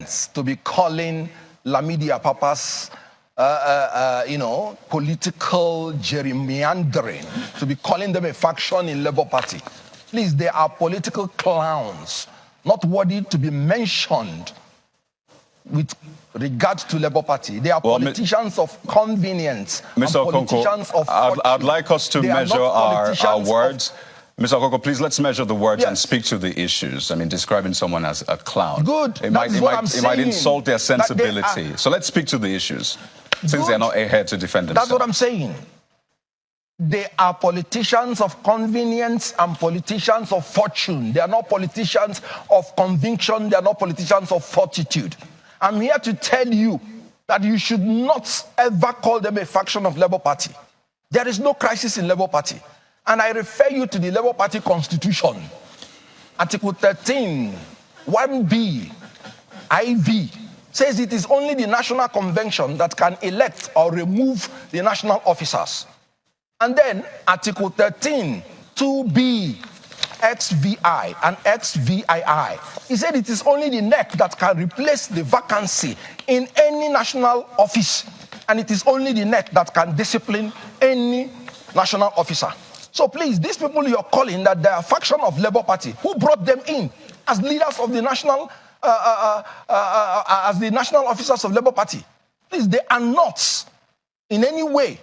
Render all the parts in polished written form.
sense to be calling Lamidi Apapa's political gerrymandering, to be calling them a faction in Labour Party. Please, they are political clowns, not worthy to be mentioned with regard to Labour Party. They are politicians of convenience. Mr. Okonkwo, I'd like us to measure our words. Mr. Okonkwo, please, let's measure the words and speak to the issues. I mean, describing someone as a clown. Good. It might insult their sensibility. So let's speak to the issues, since they're not here to defend themselves. That's what I'm saying. They are politicians of convenience and politicians of fortune. They are not politicians of conviction. They are not politicians of fortitude. I'm here to tell you that you should not ever call them a faction of Labour Party. There is no crisis in Labour Party. And I refer you to the Labour Party Constitution. Article 13, 1B, IV, says it is only the National Convention that can elect or remove the national officers. And then Article 13, 2B, XVI and XVII. He said it is only the NEC that can replace the vacancy in any national office. And it is only the NEC that can discipline any national officer. So please, these people you're calling that they are a faction of Labour Party, who brought them in as leaders of the national, as the national officers of Labour Party? Please, they are not in any way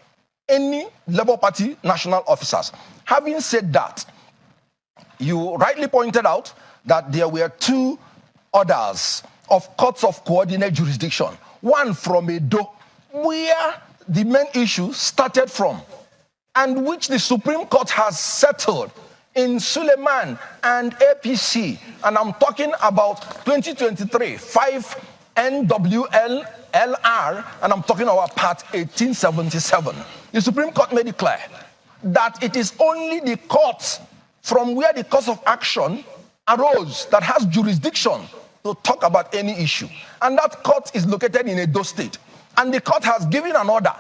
any Labour Party national officers. Having said that, you rightly pointed out that there were two orders of courts of coordinate jurisdiction. One from Edo, where the main issue started from, and which the Supreme Court has settled in Suleiman and APC. And I'm talking about 2023, 5 NWLR, and I'm talking about Part 1877. The Supreme Court made it clear that it is only the court from where the cause of action arose that has jurisdiction to talk about any issue. And that court is located in Edo State. And the court has given an order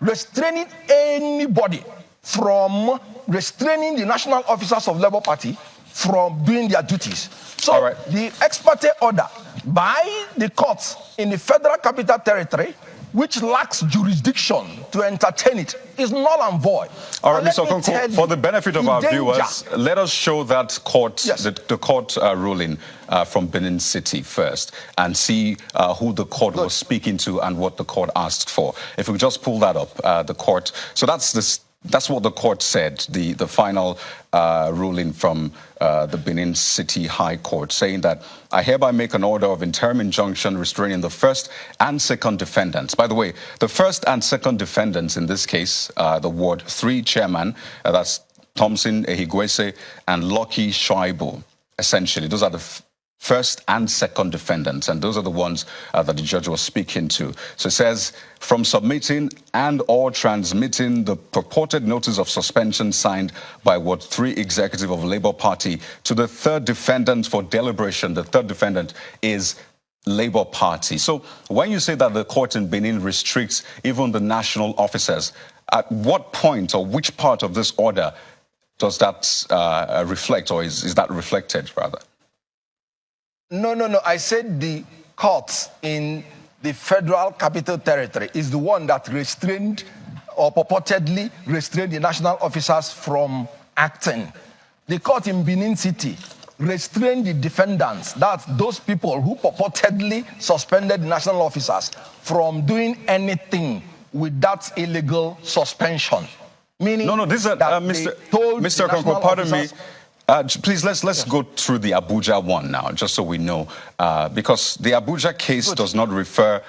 restraining anybody from restraining the national officers of Labour Party from doing their duties. So the ex parte order by the courts in the Federal Capital Territory, which lacks jurisdiction to entertain it, is null and void. All right, Mr. Okonkwo, for the benefit of our viewers, let us show that court, the court ruling from Benin City first, and see who the court was speaking to and what the court asked for. If we just pull that up, the court. So that's what the court said, the final ruling from the Benin City High Court, saying that I hereby make an order of interim injunction restraining the first and second defendants. By the way, the first and second defendants in this case, the Ward 3 chairman, that's Thompson Ehigwese and Lucky Shoaibu, essentially. Those are the first and second defendants, and those are the ones that the judge was speaking to. So it says, from submitting and or transmitting the purported notice of suspension signed by Ward 3 executive of Labour Party to the third defendant for deliberation. The third defendant is Labour Party. So when you say that the court in Benin restricts even the national officers, at what point or which part of this order does that reflect, or is that reflected, rather? No. I said the court in the Federal Capital Territory is the one that restrained or purportedly restrained the national officers from acting. The court in Benin City restrained the defendants, that's those people who purportedly suspended the national officers, from doing anything with that illegal suspension. Meaning this is Mr. Okonkwo, pardon me. Please, let's go through the Abuja one now, just so we know, because the Abuja case does not refer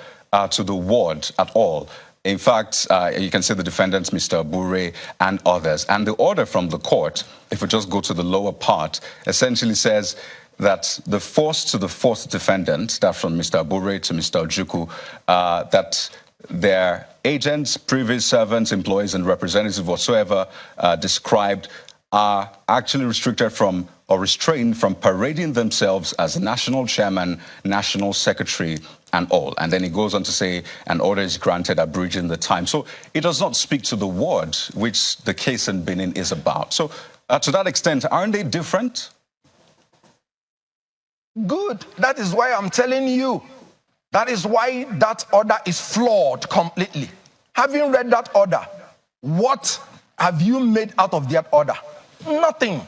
to the ward at all. In fact, you can see the defendants, Mr. Bure and others. And the order from the court, if we just go to the lower part, essentially says that the first to the fourth defendant, that from Mr. Bure to Mr. Ojukwu, that their agents, previous servants, employees, and representatives whatsoever described are actually restricted from or restrained from parading themselves as national chairman, national secretary, and all. And then it goes on to say an order is granted abridging the time. So it does not speak to the ward, which the case in Benin is about. So to that extent, aren't they different? Good. That is why I'm telling you That is why that order is flawed completely. Having read that order, what have you made out of that order? Nothing.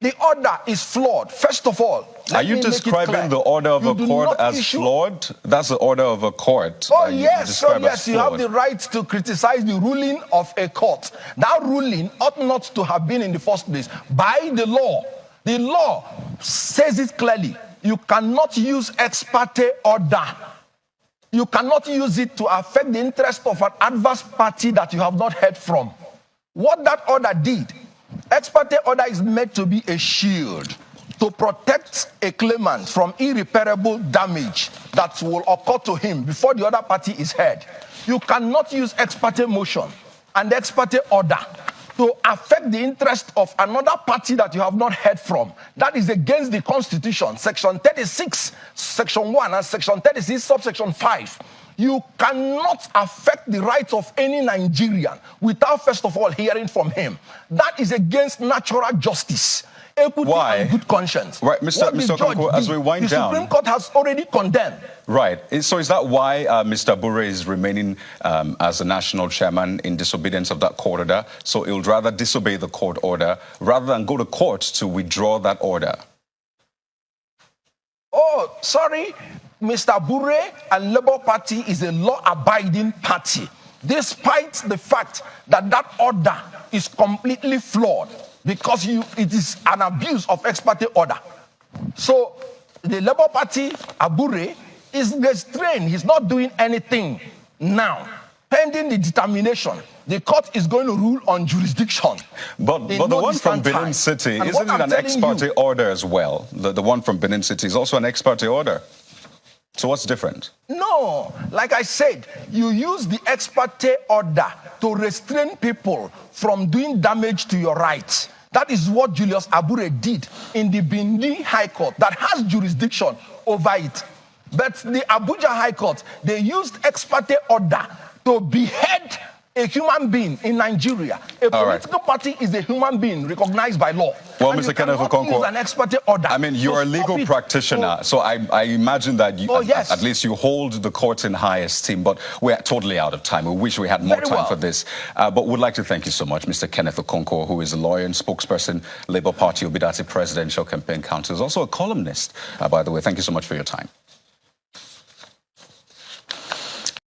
The order is flawed. First of all, are you describing the order of a court as flawed? That's the order of a court. Oh, yes. So, yes, you have the right to criticize the ruling of a court. That ruling ought not to have been in the first place. By the law, the law says it clearly. You cannot use ex parte order. You cannot use it to affect the interest of an adverse party that you have not heard from. What that order did, ex parte order is meant to be a shield to protect a claimant from irreparable damage that will occur to him before the other party is heard. You cannot use ex parte motion and ex parte order to affect the interest of another party that you have not heard from. That is against the Constitution, Section 36, Section 1, and Section 36, subsection 5. You cannot affect the rights of any Nigerian without first of all hearing from him. That is against natural justice, equity, and good conscience. Right, Mr. Okonkwo, as we wind down, the Supreme Court has already condemned. Right. So is that why Mr. Bure is remaining as the national chairman in disobedience of that court order? So he would rather disobey the court order rather than go to court to withdraw that order? Oh, sorry. Mr. Bure and Labour Party is a law-abiding party, despite the fact that that order is completely flawed because it is an abuse of ex parte order. So the Labour Party, Abure, is restrained. He's not doing anything now. Pending the determination, the court is going to rule on jurisdiction. But the one from Benin City, isn't it an ex parte order as well? The one from Benin City is also an ex parte order. So what's different? No, like I said, you use the ex parte order to restrain people from doing damage to your rights. That is what Julius Abure did in the Benin High Court that has jurisdiction over it. But the Abuja High Court, they used ex parte order to behead a human being in Nigeria. A political party is a human being recognized by law. Well, Mr. Kenneth Okonkwo, an ex parte order. I mean, you're a legal practitioner, so I imagine that you, at least you hold the courts in high esteem, but we're totally out of time. We wish we had more time for this. But we'd like to thank you so much, Mr. Kenneth Okonkwo, who is a lawyer and spokesperson, Labour Party Obidate Presidential Campaign Council. He's also a columnist, by the way. Thank you so much for your time.